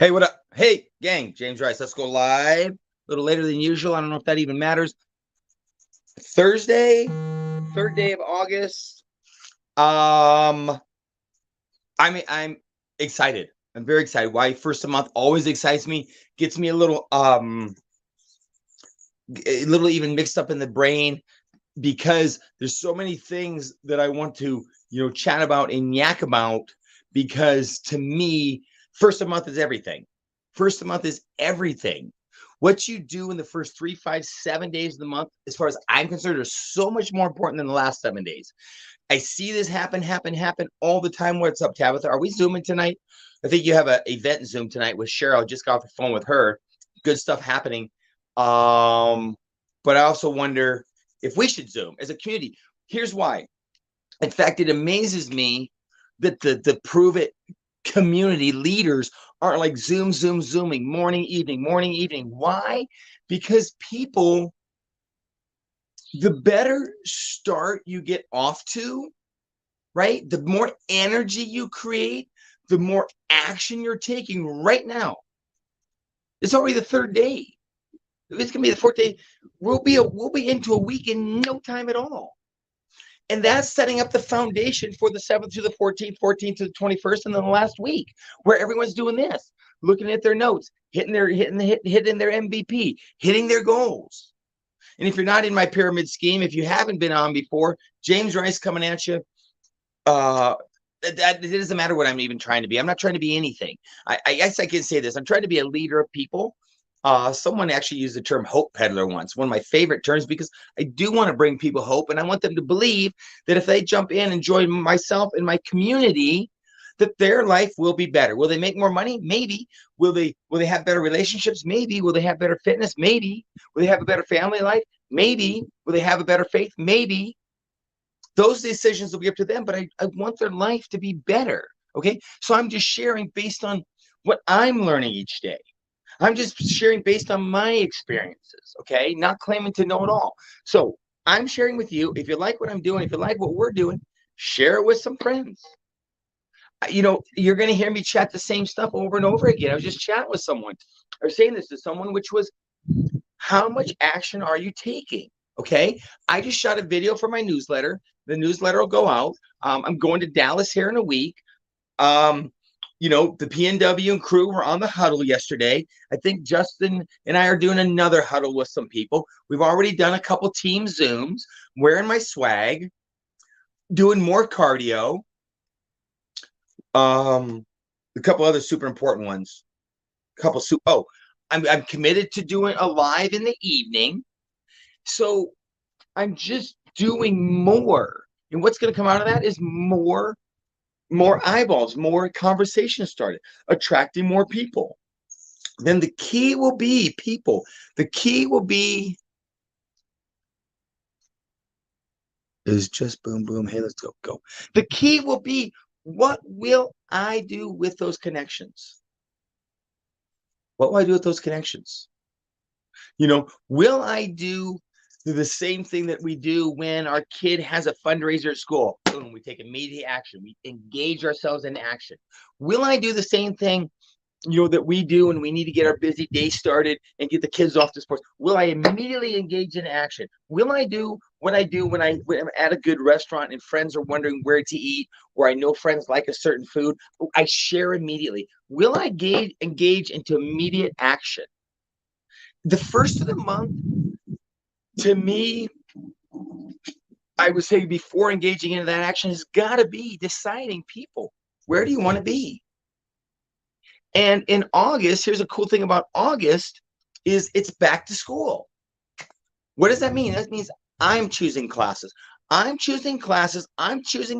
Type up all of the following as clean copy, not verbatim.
Hey, what up? Hey, gang, James Rice. Let's go live. A little later than usual. I don't know if that even matters. Thursday, third day of August. Um, I'm excited. I'm very excited. Why? First of the month always excites me. Gets me a little even mixed up in the brain because there's so many things that I want to, chat about and yak about. Because to me, first of the month is everything. First of the month is everything. What you do in the first 3, 5, 7 days of the month, as far as I'm concerned, is so much more important than the last 7 days. I see this happen all the time. What's up, Tabitha? Are we Zooming tonight? I think you have an event Zoom tonight with Cheryl. I just got off the phone with her. Good stuff happening. But I also wonder if we should Zoom as a community. Here's why. In fact, it amazes me that the Prove It community leaders aren't like zooming, morning, evening. Why? Because people, the better start you get off to, right? The more energy you create, the more action you're taking right now. It's already the third day. It's gonna be the fourth day. We'll be into a week in no time at all. And that's setting up the foundation for the 7th to the 14th, 14th to the 21st, and then the last week where everyone's doing this, looking at their notes, hitting their MVP, hitting their goals. And if you're not in my pyramid scheme, if you haven't been on before, James Rice coming at you. It doesn't matter what I'm even trying to be. I'm not trying to be anything. I guess I can say this. I'm trying to be a leader of people. Someone actually used the term hope peddler once, one of my favorite terms, because I do want to bring people hope, and I want them to believe that if they jump in and join myself and my community, that their life will be better. Will they make more money? Maybe. Will they have better relationships? Maybe. Will they have better fitness? Maybe. Will they have a better family life? Maybe. Will they have a better faith? Maybe. Those decisions will be up to them, but I want their life to be better. Okay. So I'm just sharing based on what I'm learning each day. I'm just sharing based on my experiences, okay? Not claiming to know it all. So I'm sharing with you. If you like what I'm doing, if you like what we're doing, share it with some friends. You're going to hear me chat the same stuff over and over again. I was just chatting with someone or saying this to someone, which was, how much action are you taking? Okay. I just shot a video for my newsletter. The newsletter will go out. I'm going to Dallas here in a week. The PNW and crew were on the huddle yesterday. I think Justin and I are doing another huddle with some people. We've already done a couple team Zooms, wearing my swag, doing more cardio. A couple other super important ones. I'm committed to doing a live in the evening. So I'm just doing more. And what's going to come out of that is more eyeballs, more conversation started, attracting more people. Then the key will be people. The key will be is just boom, boom. Hey, let's go. The key will be, what will I do with those connections? What will I do with those connections? Will I do the same thing that we do when our kid has a fundraiser at school? Boom, we take immediate action. We engage ourselves in action. Will I do the same thing, that we do when we need to get our busy day started and get the kids off to sports? Will I immediately engage in action? Will I do what I do when I'm at a good restaurant and friends are wondering where to eat, or I know friends like a certain food? I share immediately. Will I engage into immediate action? The first of the month, to me, I would say, before engaging into that action, has got to be deciding, people, where do you want to be? And in August, here's a cool thing about August, is it's back to school. What does that mean? That means I'm choosing classes. I'm choosing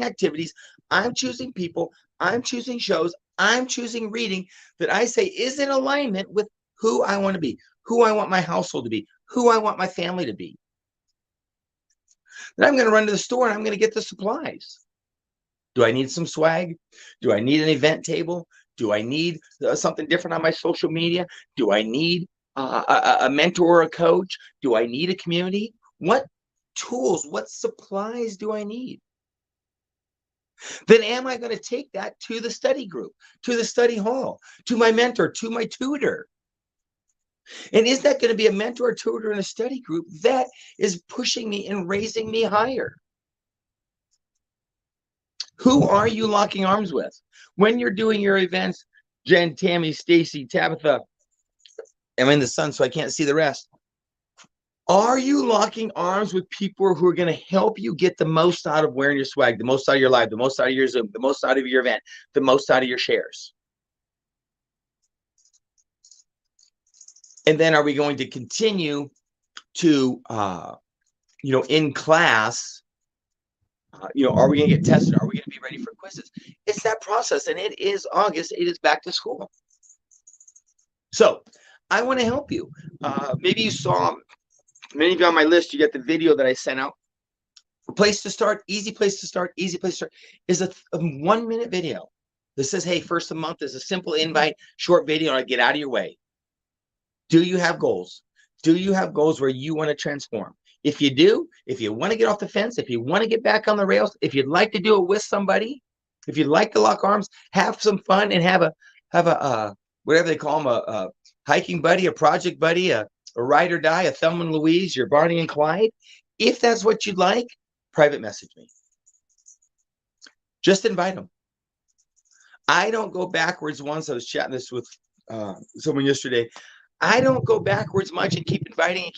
activities. I'm choosing people. I'm choosing shows. I'm choosing reading that I say is in alignment with who I want to be, who I want my household to be, who I want my family to be. Then I'm going to run to the store and I'm going to get the supplies. Do I need some swag? Do I need an event table? Do I need something different on my social media? Do I need a mentor or a coach? Do I need a community? What tools, what supplies do I need? then am I going to take that to the study group, to the study hall, to my mentor, to my tutor? And is that going to be a mentor, tutor, in a study group that is pushing me and raising me higher? Who are you locking arms with? When you're doing your events, Jen, Tammy, Stacy, Tabitha, I'm in the sun, so I can't see the rest. Are you locking arms with people who are going to help you get the most out of wearing your swag, the most out of your live, the most out of your Zoom, the most out of your event, the most out of your shares? And then are we going to continue to, in class, are we going to get tested? Are we going to be ready for quizzes? It's that process. And it is August. It is back to school. So I want to help you. Maybe you saw, many of you on my list, you get the video that I sent out. Place to start, easy place to start, is a 1-minute video that says, hey, first of the month is a simple invite, short video, and I get out of your way. Do you have goals? Do you have goals where you want to transform? If you do, if you want to get off the fence, if you want to get back on the rails, if you'd like to do it with somebody, if you'd like to lock arms, have some fun, and have a whatever they call them, a hiking buddy, a project buddy, a ride or die, a Thelma and Louise, your Barney and Clyde. If that's what you'd like, private message me. Just invite them. I don't go backwards. Once I was chatting this with someone yesterday. I don't go backwards much and keep inviting.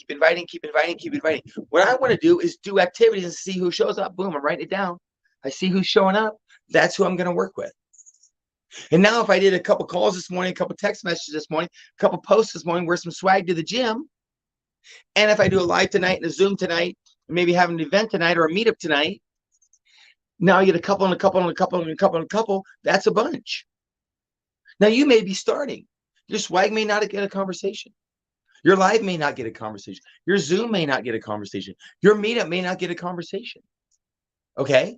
What I want to do is do activities and see who shows up. Boom, I'm writing it down. I see who's showing up. That's who I'm going to work with. And now if I did a couple calls this morning, a couple text messages this morning, a couple posts this morning, wear some swag to the gym. And if I do a live tonight and a Zoom tonight, maybe have an event tonight or a meetup tonight, now you get a couple and a couple and a couple and a couple and a couple. That's a bunch. Now you may be starting. Your swag may not get a conversation. Your live may not get a conversation. Your Zoom may not get a conversation. Your meetup may not get a conversation. Okay?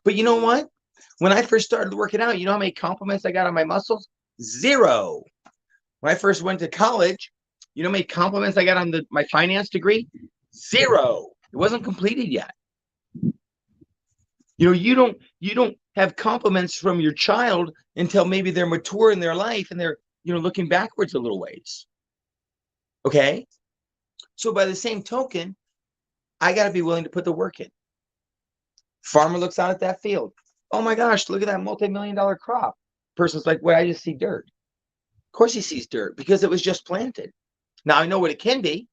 But you know what? When I first started working out, you know how many compliments I got on my muscles? 0. When I first went to college, you know how many compliments I got on my finance degree? 0. It wasn't completed yet. You don't have compliments from your child until maybe they're mature in their life and they're looking backwards a little ways. Okay? So by the same token, I got to be willing to put the work in. Farmer looks out at that field. Oh my gosh, look at that multi-million-dollar crop. Person's like, well, I just see dirt. Of course he sees dirt because it was just planted. Now I know what it can be,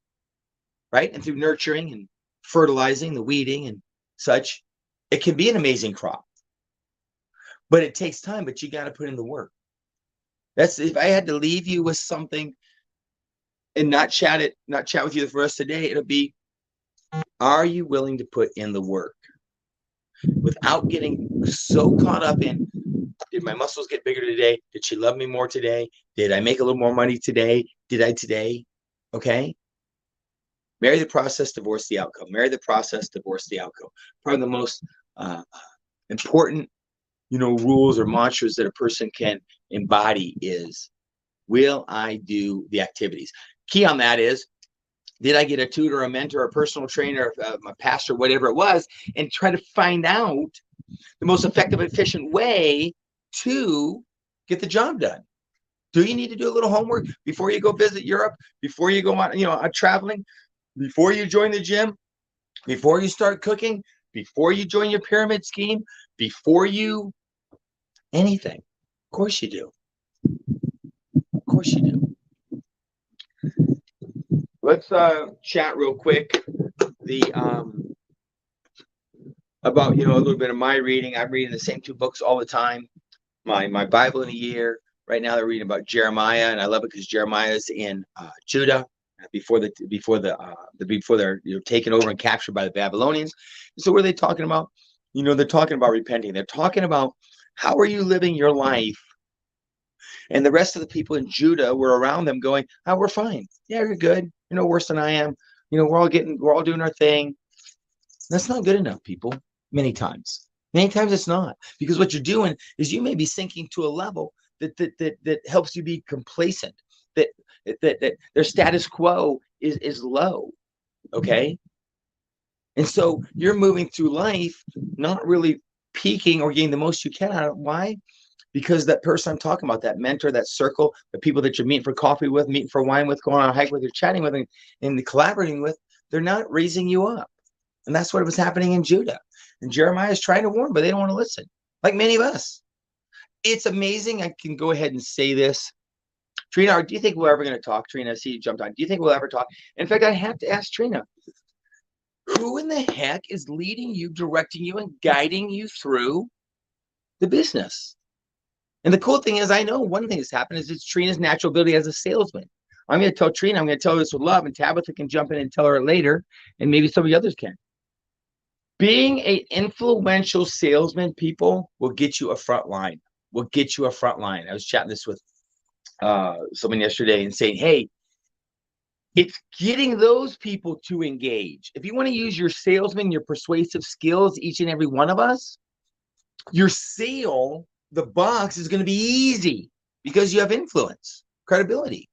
right? And through nurturing and fertilizing, the weeding and such, it can be an amazing crop. But it takes time, but you got to put in the work. That's if I had to leave you with something and not chat with you for the rest of the day, it'll be, are you willing to put in the work without getting so caught up in, did my muscles get bigger today? Did she love me more today? Did I make a little more money today? Did I today? Okay. Marry the process, divorce the outcome. Marry the process, divorce the outcome. Probably the most important rules or mantras that a person can embody is, will I do the activities? Key on that is, did I get a tutor, a mentor, a personal trainer, a pastor, whatever it was, and try to find out the most effective, efficient way to get the job done? Do you need to do a little homework before you go visit Europe, before you go on, traveling, before you join the gym, before you start cooking, before you join your pyramid scheme, before you anything? Of course you do. Of course you do. Let's chat real quick. About a little bit of my reading. I'm reading the same 2 books all the time. My Bible in a year. Right now they're reading about Jeremiah, and I love it because Jeremiah is in Judah before they're taken over and captured by the Babylonians. So what are they talking about? They're talking about repenting. They're talking about, how are you living your life? And the rest of the people in Judah were around them going, oh, we're fine. Yeah, you're good. You're no worse than I am. We're all doing our thing. That's not good enough, people. Many times it's not, because what you're doing is you may be sinking to a level that helps you be complacent, that their status quo is low. Okay. And so you're moving through life, not really peaking or getting the most you can out of it. Why? Because that person I'm talking about, that mentor, that circle, the people that you're meeting for coffee with, meeting for wine with, going on a hike with, you're chatting with, and collaborating with, they're not raising you up. And that's what was happening in Judah. And Jeremiah is trying to warn, but they don't want to listen, like many of us. It's amazing. I can go ahead and say this. Trina, do you think we're ever going to talk? Trina, I see you jumped on. Do you think we'll ever talk? In fact, I have to ask Trina, who in the heck is leading you, directing you, and guiding you through the business? And the cool thing is, I know one thing that's happened is it's Trina's natural ability as a salesman. I'm going to tell Trina, I'm going to tell her this with love, and Tabitha can jump in and tell her later, and maybe some of the others can. Being an influential salesman, people, will get you a front line. Will get you a front line. I was chatting this with someone yesterday and saying, hey, it's getting those people to engage. If you want to use your salesman, your persuasive skills, each and every one of us, your sale, the box is going to be easy because you have influence, credibility.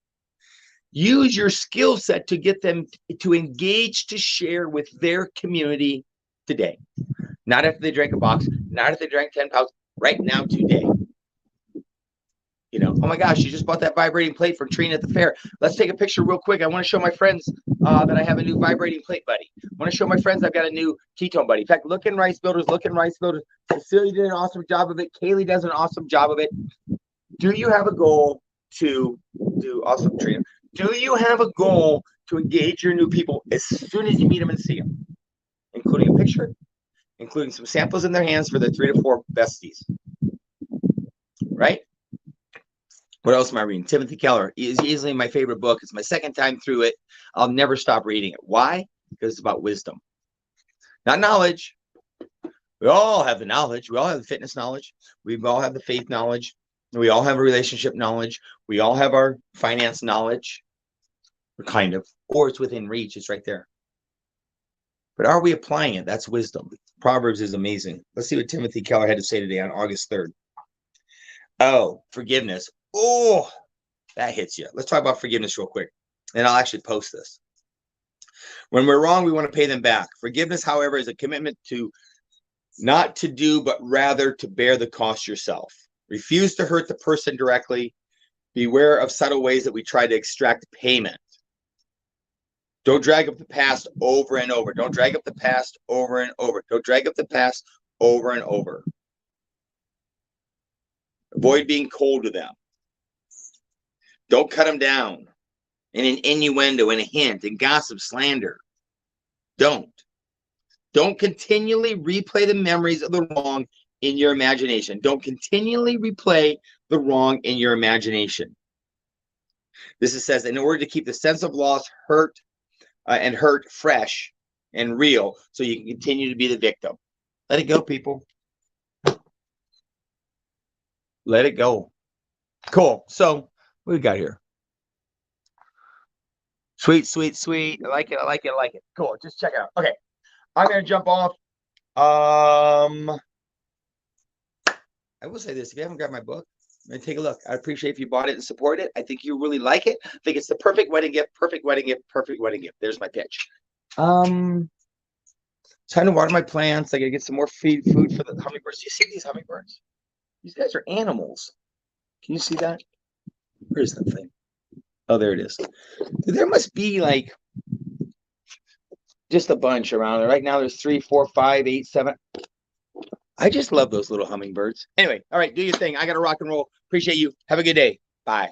Use your skill set to get them to engage, to share with their community today. Not after they drank a box, not if they drank 10 pounds, right now, today. You know, oh my gosh, you just bought that vibrating plate from Trina at the fair. Let's take a picture real quick. I want to show my friends that I have a new vibrating plate buddy. I want to show my friends I've got a new ketone buddy. In fact, look in Rice Builders, look in Rice Builders. Cecilia did an awesome job of it. Kaylee does an awesome job of it. Do you have a goal to do awesome, Trina? Do you have a goal to engage your new people as soon as you meet them and see them, including a picture, including some samples in their hands for the 3 to 4 besties, right? What else am I reading? Timothy Keller is easily my favorite book. It's my second time through it. I'll never stop reading it. Why? Because it's about wisdom, not knowledge. We all have the knowledge. We all have the fitness knowledge. We all have the faith knowledge. We all have a relationship knowledge. We all have our finance knowledge, or kind of, or it's within reach. It's right there. But are we applying it? That's wisdom. Proverbs is amazing. Let's see what Timothy Keller had to say today on August 3rd. Oh, forgiveness. Oh, that hits you. Let's talk about forgiveness real quick. And I'll actually post this. When we're wrong, we want to pay them back. Forgiveness, however, is a commitment to not to do, but rather to bear the cost yourself. Refuse to hurt the person directly. Beware of subtle ways that we try to extract payment. Don't drag up the past over and over. Don't drag up the past over and over. Don't drag up the past over and over. Avoid being cold to them. Don't cut them down in an innuendo, in a hint, in gossip, slander. Don't continually replay the memories of the wrong in your imagination. Don't continually replay the wrong in your imagination. This says, in order to keep the sense of loss, hurt fresh and real, so you can continue to be the victim. Let it go, people. Let it go. Cool. So what we got here? Sweet, sweet, sweet. I like it. I like it. I like it. Cool. Just check it out. Okay. I'm going to jump off. I will say this. If you haven't grabbed my book, take a look. I appreciate if you bought it and supported it. I think you really like it. I think it's the perfect wedding gift, perfect wedding gift, perfect wedding gift. There's my pitch. Time to water my plants. I got to get some more food for the hummingbirds. Do you see these hummingbirds? These guys are animals. Can you see that? Where's that thing? Oh, there it is. There must be like just a bunch around there. Right now there's 3, 4, 5, 8, 7. I just love those little hummingbirds. Anyway, all right, do your thing. I got to rock and roll. Appreciate you. Have a good day. Bye.